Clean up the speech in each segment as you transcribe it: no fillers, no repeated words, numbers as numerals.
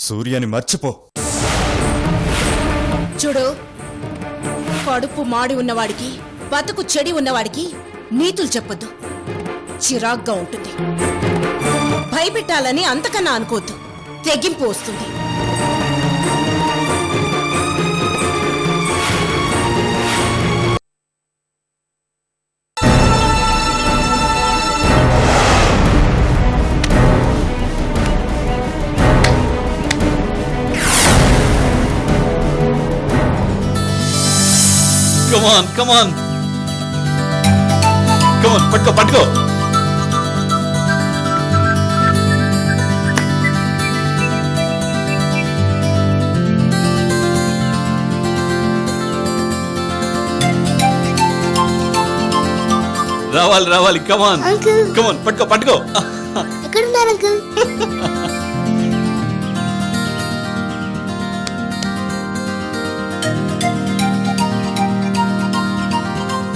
సూర్యని మర్చిపో. చూడు, కడుపు మాడి ఉన్నవాడికి బతుకు చెడి ఉన్నవాడికి నీతులు చెప్పొద్దు. చిరాగ్గా ఉంటుంది. భయపెట్టాలని అంతకన్నా అనుకోవద్దు. తెగింపు వస్తుంది. Come on. పట్టుకో. రావాలి. కమాన్ పట్టుకో. ఎక్కడున్నారు అంకుల్?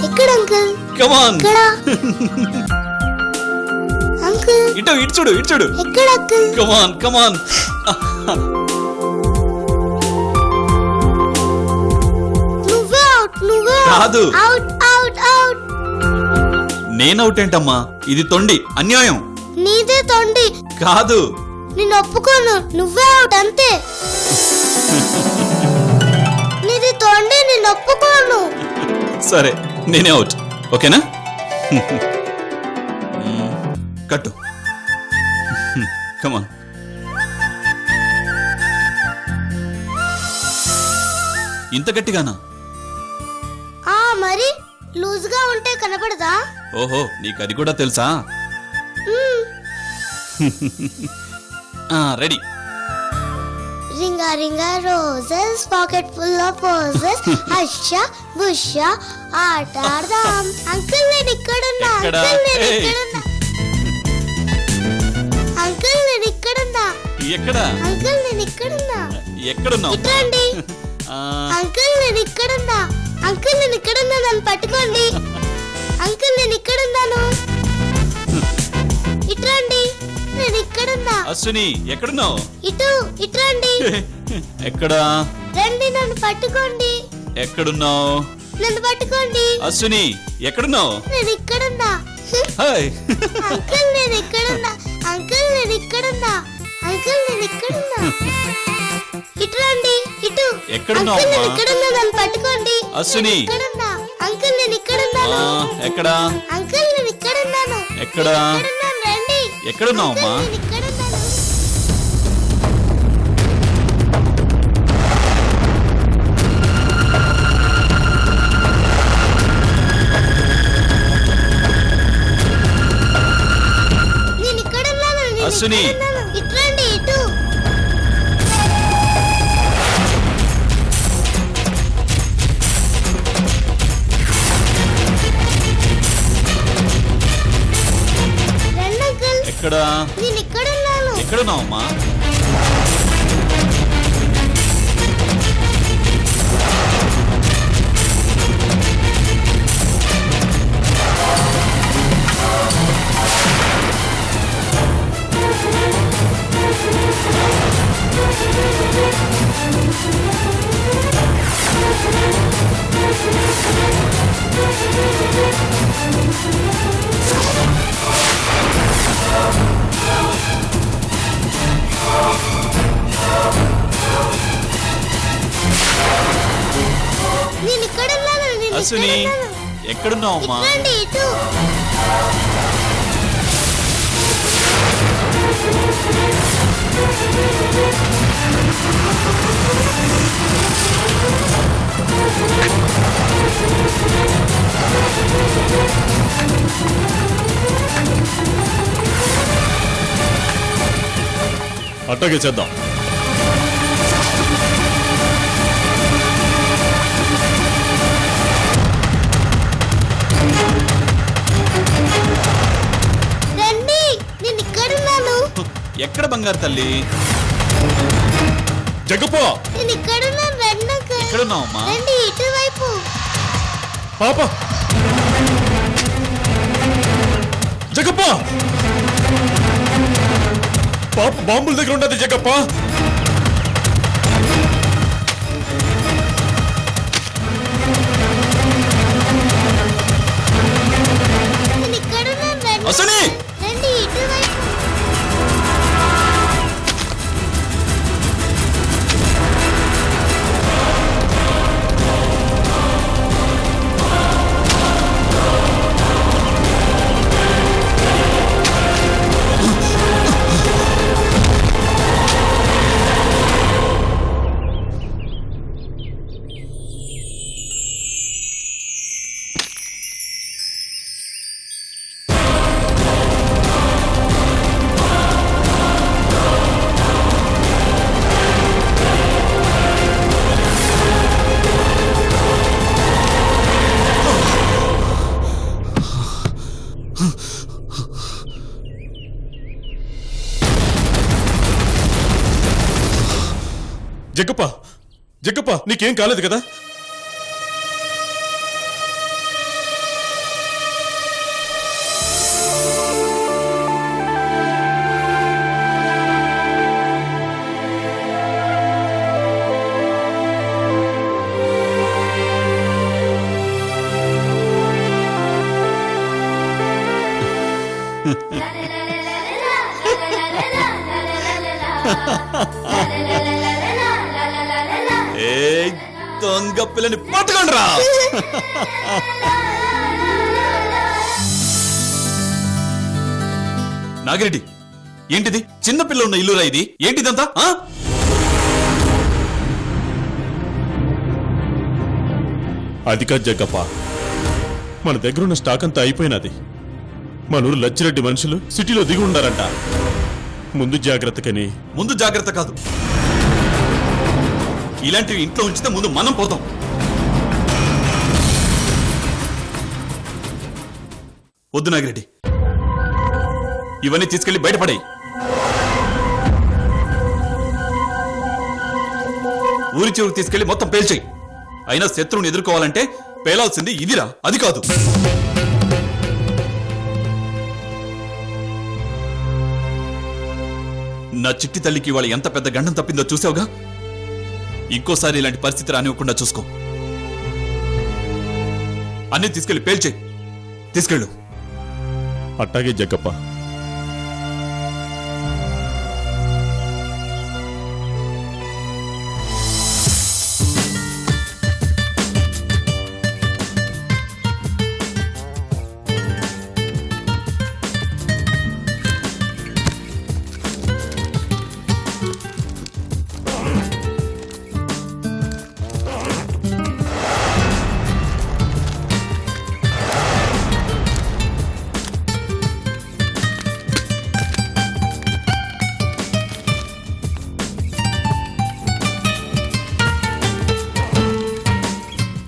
ఎక్కడ అంకుల్? కమాన్. అంకుల్ ఇటు చూడు. ఎక్కడ అంకుల్? కమాన్. నువ్వే కాదు. అవుట్. నేను అవుట్ ఏంటమ్మా? ఇది తొండి, అన్యాయం. నీదే తొండి. కాదు. నేను ఒప్పుకోను. నువ్వే అవుట్ అంతే. నీది తొండి, నేను ఒప్పుకోను. సరే, నేనే అవుట్. ఓకేనా? కట్టు. కమాన్. ఇంత గట్టిగానా? మరి లూజ్ గా ఉంటే కనపడదా? ఓహో, నీకు అది కూడా తెలుసా? Ready. Ring a roses, pocket full of roses, hush a bush a ఆట ఆడదాం. అంకుల్ నేను ఇక్కడున్నా. అంకుల్ నేను ఇక్కడున్నా. ఎక్కడున్నావు? ఇట్రండి. అంకుల్ నేను ఇక్కడున్నా. నన్ను పట్టుకోండి. అంకుల్ నేను ఇక్కడున్నాను. ఇట్రండి. నేను ఇక్కడున్నా. అశ్విని ఎక్కడున్నావు? ఇట్రండి. ఎక్కడా? రండి, నన్ను పట్టుకోండి. ఎక్కడున్నావు? నన్ను పట్టుకోండి. అశ్విని ఎక్కడున్నావు? నేను ఇక్కడున్నా. హాయ్. అంకుల్ నేను ఇక్కడున్నా. ఇట్రండి. ఎక్కడున్నావు? నేను ఇక్కడున్నా, నన్ను పట్టుకోండి. అశ్విని అంకుల్ నేను ఇక్కడున్నాను. ఎక్కడా? అంకుల్ నేను ఇక్కడున్నాను. ఎక్కడా? రండి. ఎక్కడున్నావు అమ్మా? నేను ఇక్కడున్నాను. అశ్విని ఇట్రండి. ఎక్కడా? నేను ఇక్కడున్నాను. ఎక్కడున్నావు అమ్మా? అశ్విని ఎక్కడున్నావు అమ్మా? అట్టగే చేద్దాం. ఎక్కడ బంగారు తల్లి? జగపో. నేను ఇక్కడున్నాను. ఎక్కడున్నావు అమ్మా? రండి ఇటువైపు. పాప జగప్ప, పాప బాంబుల దగ్గర ఉన్నది జగప్ప. జగ్గప్ప జగ్గప్ప నీకేం కాలేదు కదా? ఏ దొంగ పిల్లని పట్టుకోండి రా. నాగిరెడ్డి, ఏంటిది? చిన్న పిల్ల ఉన్న ఇల్లురా ఇది? ఏంటిదంతా? అది కాదు జగ్గప్ప, మన దగ్గరున్న స్టాక్ అంతా అయిపోయినది. మన ఊరు లచ్చిరెడ్డి మనుషులు సిటీలో దిగి ఉండారంట. ముందు జాగ్రత్తకని. ముందు జాగ్రత్త కాదు, ఇలాంటివి ఇంట్లో ఉంచితే ముందు మనం పోతాం. వద్దు నాగిరెడ్డి, ఇవన్నీ తీసుకెళ్లి బయటపడాయి. ఊరి చివరికి తీసుకెళ్లి మొత్తం పేల్చేయి. అయినా శత్రువుని ఎదుర్కోవాలంటే పేలాల్సింది ఇదిరా, అది కాదు. నా చిట్టి తల్లికి వాళ్ళ ఎంత పెద్ద గండం తప్పిందో చూసావుగా. ఇంకోసారి ఇలాంటి పరిస్థితి రానివ్వకుండా చూసుకో. అన్నీ తీసుకెళ్లి పేల్చేయి. తీసుకెళ్ళు. అట్టాగే జగ్గప్ప.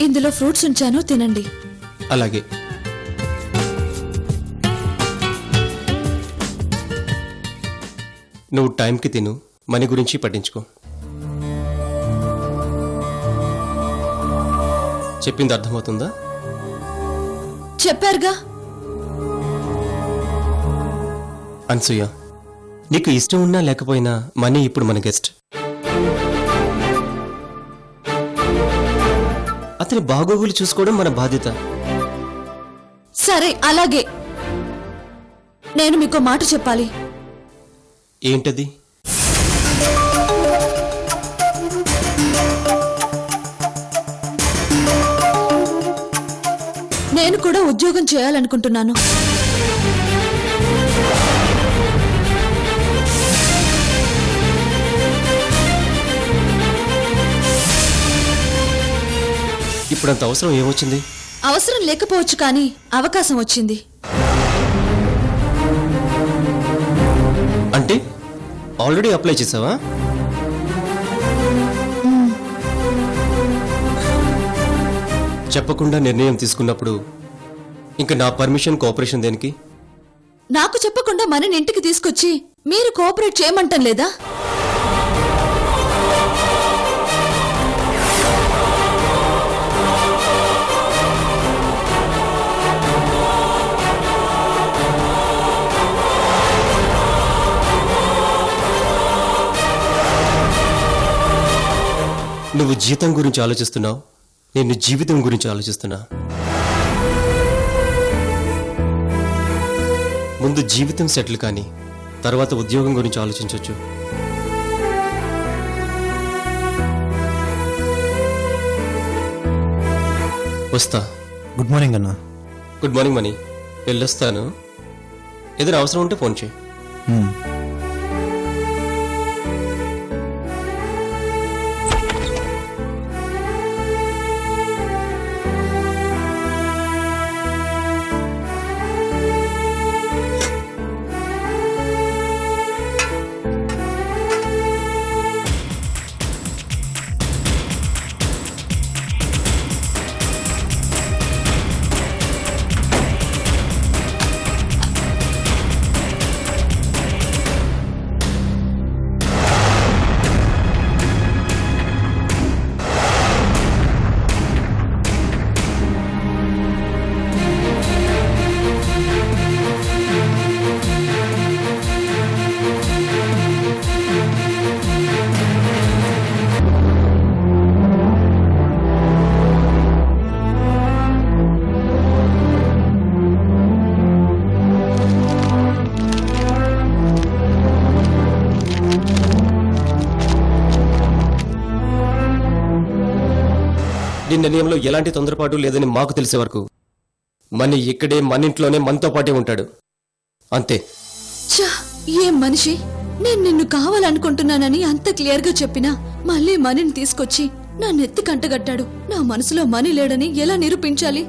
ఇందులో ఫ్రూట్స్ ఉంచాను, తినండి. అలాగే. నువ్వు టైంకి తిను, మనీ గురించి పట్టించుకో. చెప్పింది అర్థమవుతుందా? చెప్పారుగా. అన్సూయ, నీకు ఇష్టం ఉన్నా లేకపోయినా మనీ ఇప్పుడు మన గెస్ట్. అతని బాగోగులు చూసుకోవడం మన బాధ్యత. సరే, అలాగే. నేను మీకో మాట చెప్పాలి. ఏంటది? నేను కూడా ఉద్యోగం చేయాలనుకుంటున్నాను. ఇప్పుడంత అవసరం ఏమొచ్చింది? అవసరం లేకపోవచ్చు, కానీ అవకాశం వచ్చింది. అంటే ఆల్రెడీ అప్లై చేసావా? చెప్పకుండా నిర్ణయం తీసుకున్నప్పుడు ఇంకా నా పర్మిషన్, కోఆపరేషన్ దేనికి? నాకు చెప్పకుండా మనని ఇంటికి తీసుకొచ్చి మీరు కోఆపరేట్ చేయమంటం లేదా? నువ్వు జీతం గురించి ఆలోచిస్తున్నావు, నేను జీవితం గురించి ఆలోచిస్తున్నా. ముందు జీవితం సెటిల్ కానీ తర్వాత ఉద్యోగం గురించి ఆలోచించవచ్చు. వస్తా. గుడ్ మార్నింగ్ అన్నా. Good morning money. వెళ్ళొస్తాను. ఏదైనా అవసరం ఉంటే ఫోన్ చేయి. నీ నిర్ణయంలో ఎలాంటి తొందరపాటు లేదని మాకు తెలిసే వరకు మనీ ఇక్కడే మన ఇంట్లోనే మనతో పాటే ఉంటాడు అంతే. ఛా, ఏం మనిషి! నేను నిన్ను కావాలనుకుంటున్నానని అంత క్లియర్ గా చెప్పినా మళ్ళీ మనీని తీసుకొచ్చి నా నెత్తి కంటగట్టాడు. నా మనసులో మనీ లేడని ఎలా నిరూపించాలి?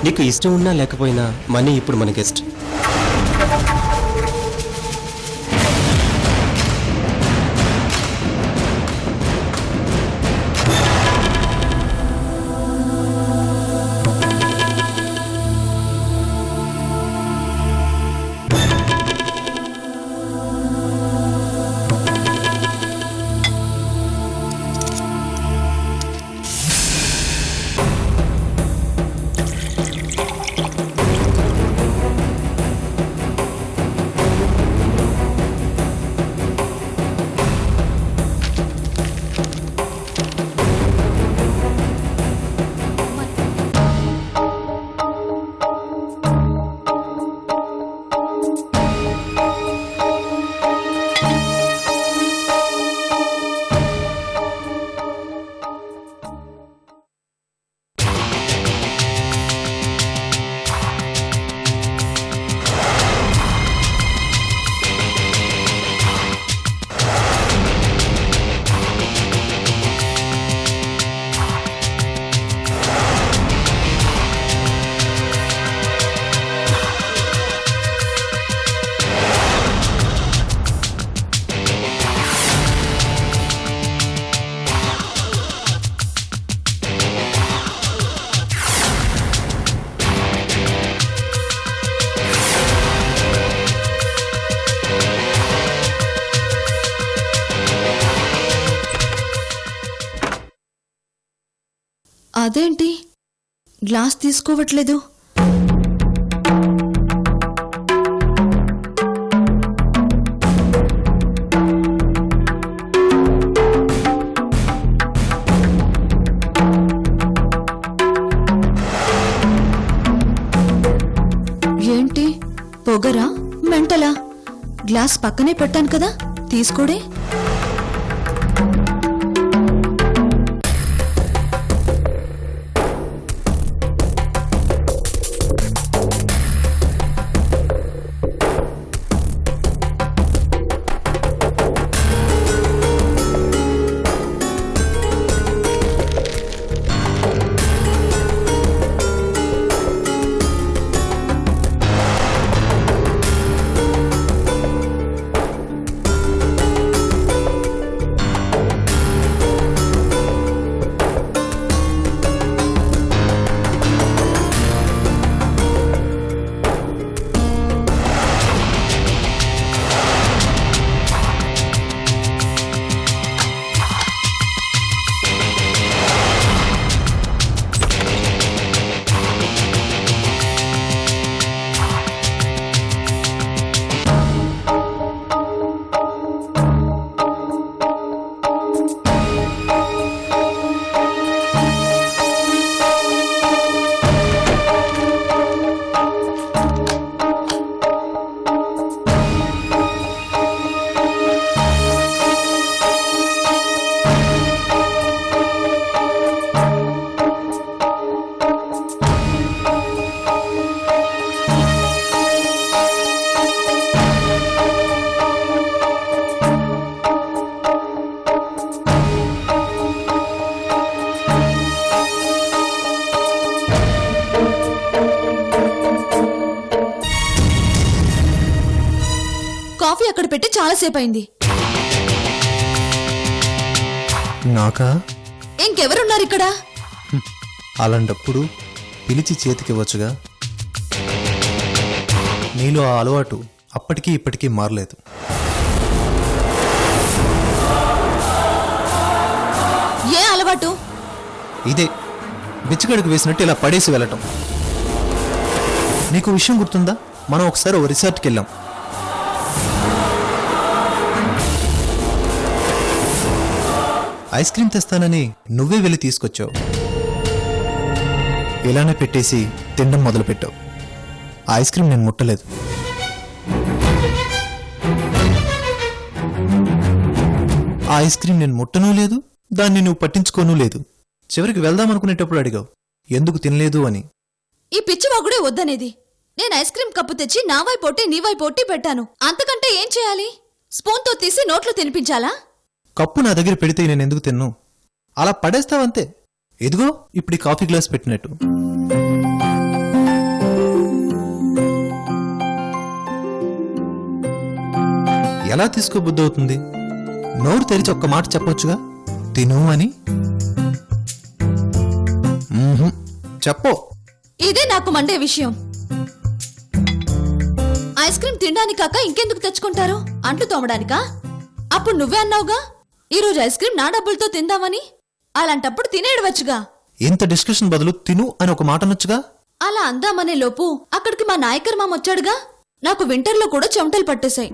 నీకు ఇష్టం ఉన్నా లేకపోయినా మనీ ఇప్పుడు మన గెస్ట్. అదేంటి గ్లాస్ తీసుకోవట్లేదు? ఏంటి పొగరా మెంటలా? గ్లాస్ పక్కనే పెట్టాను కదా, తీసుకోడే. అక్కడ పెట్టి చాలాసేపు అయింది. నాకా? ఇంకెవరున్నారు ఇక్కడ? అలాంటప్పుడు పిలిచి చేతికివ్వచ్చుగా. నీలో ఆ అలవాటు అప్పటికీ ఇప్పటికీ మారలేదు. ఏ అలవాటు? ఇదే బిచ్చగడికి వేసినట్టు ఇలా పడేసి వెళ్ళటం. నీకు విషయం గుర్తుందా? మనం ఒకసారి ఓ రిసార్ట్కి వెళ్ళాం. ఐస్ క్రీమ్ తెస్తానని నువ్వే వెళ్ళి తీసుకొచ్చావు. ఇలానే పెట్టేసి తినడం మొదలుపెట్టావు. ఆ ఐస్ క్రీమ్ నేను ముట్టలేదు. ఆ ఐస్ క్రీమ్ నేను ముట్టనూ లేదు, దాన్ని నువ్వు పట్టించుకోనూ లేదు. చివరికి వెళ్దాం అనుకునేటప్పుడు అడిగావు ఎందుకు తినలేదు అని. ఈ పిచ్చివాగుడే వద్దనేది. నేను ఐస్ క్రీమ్ కప్పు తెచ్చి నా వైపొట్టి నీ వైపొట్టి పెట్టాను. అంతకంటే ఏం చేయాలి? స్పూన్తో తీసి నోట్లో తినిపించాలా? కప్పు నా దగ్గర పెడితే నేను ఎందుకు తిన్ను? అలా పడేస్తావంతే. ఎదుగో ఇప్పుడు ఈ కాఫీ గ్లాస్ పెట్టినట్టు. ఎలా తీసుకోబుద్ధి అవుతుంది? నోరు తెరిచి ఒక్క మాట చెప్పొచ్చుగా, తిను అని. చెప్పో. ఇదే నాకు మండే విషయం. ఐస్ క్రీమ్ తినడానికి కాక ఇంకెందుకు తెచ్చుకుంటారు? అంట్లు తోమడానికా? అప్పుడు నువ్వే అన్నావుగా ఈరోజు ఐస్ క్రీమ్ నా డబ్బులతో తిందామని. అలాంటప్పుడు తినేయడవచ్చుగా. ఇంత డిస్కషన్ బదులు తిను అని ఒక మాట అనొచ్చుగా. అలా అందామనే లోపు అక్కడికి మా నాయకర్ మామ వచ్చాడుగా. నాకు వింటర్లో కూడా చెమటలు పట్టేశాయి.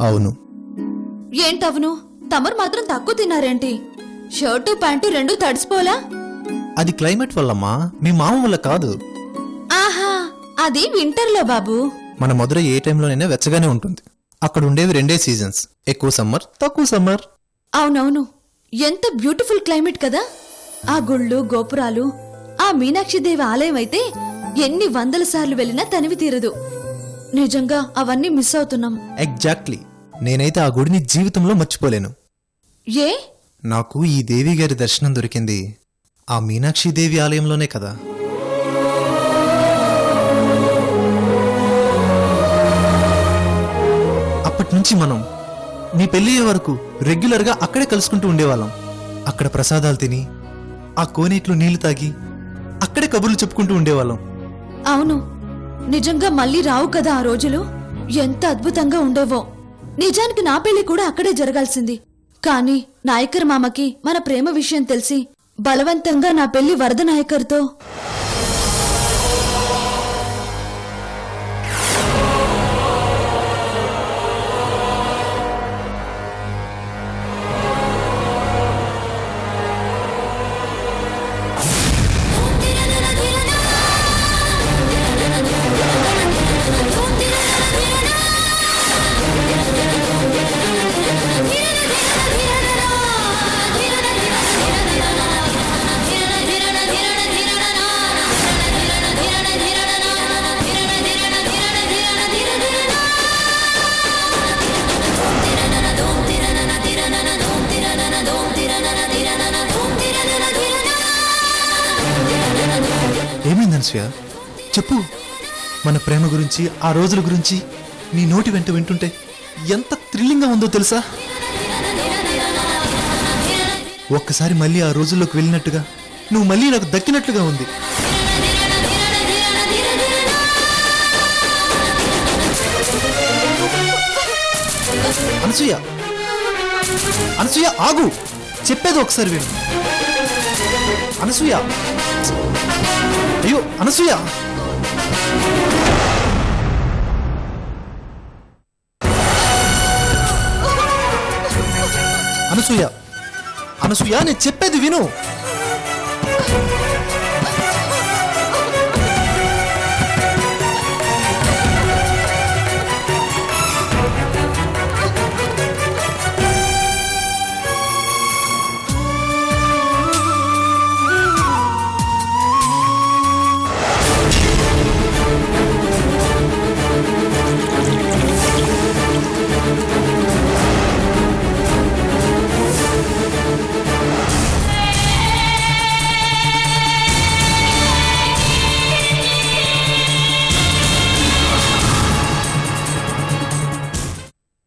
అవును. ఏంటవును? తమరు మాత్రం తక్కువ తిన్నారేంటి? షర్టు ప్యాంటు రెండూ తడిసిపోలా? అది క్లైమేట్ వల్లమ్మా, మీ మామ వల్ల కాదు. ఆహా, అది వింటర్లో బాబు. మన మధుర ఏ టైంలోనైనా వెచ్చగానే ఉంటుంది. అక్కడ ఉండేవి రెండే సీజన్స్, ఎక్కువ సమ్మర్, తక్కువ సమ్మర్. అవునవును, ఎంత బ్యూటిఫుల్ క్లైమేట్ కదా. ఆ గుళ్ళు గోపురాలు, ఆ మీనాక్షిదేవి ఆలయం అయితే ఎన్ని వందల సార్లు వెళ్ళినా తనివి తీరదు. నిజంగా అవన్నీ మిస్ అవుతున్నాం. ఎగ్జాక్ట్లీ. నేనైతే ఆ గుడిని జీవితంలో మర్చిపోలేను. ఏ? నాకు ఈ దేవి గారి దర్శనం దొరికింది ఆ మీనాక్షి దేవి ఆలయంలోనే కదా. అప్పటి నుంచి మనం నీ పెళ్ళయ్యే వరకు రెగ్యులర్గా అక్కడే కలుసుకుంటూ ఉండేవాళ్ళం. అక్కడ ప్రసాదాలు తిని, ఆ కోనేట్లో నీళ్లు తాగి, అక్కడే కబుర్లు చెప్పుకుంటూ ఉండేవాళ్ళం. అవును, నిజంగా మళ్ళీ రావు కదా ఆ రోజులు. ఎంత అద్భుతంగా ఉండేవో. నిజానికి నా పెళ్లి కూడా అక్కడే జరగాల్సింది. కానీ నాయకర్ మామకి మన ప్రేమ విషయం తెలిసి బలవంతంగా నా పెళ్లి వరద నాయకర్తో. ఏమైంది అనసూయ? చెప్పు. మన ప్రేమ గురించి, ఆ రోజుల గురించి నీ నోటి వెంట వింటుంటే ఎంత థ్రిల్లింగ్గా ఉందో తెలుసా? ఒక్కసారి మళ్ళీ ఆ రోజుల్లోకి వెళ్ళినట్టుగా, నువ్వు మళ్ళీ నాకు దక్కినట్లుగా ఉంది. అనసూయ, అనసూయ ఆగు, చెప్పేది ఒకసారి విను. అనసూయ, అయ్యో అనసూయ. అనసూయ, అనసూయ నేను చెప్పేది విను.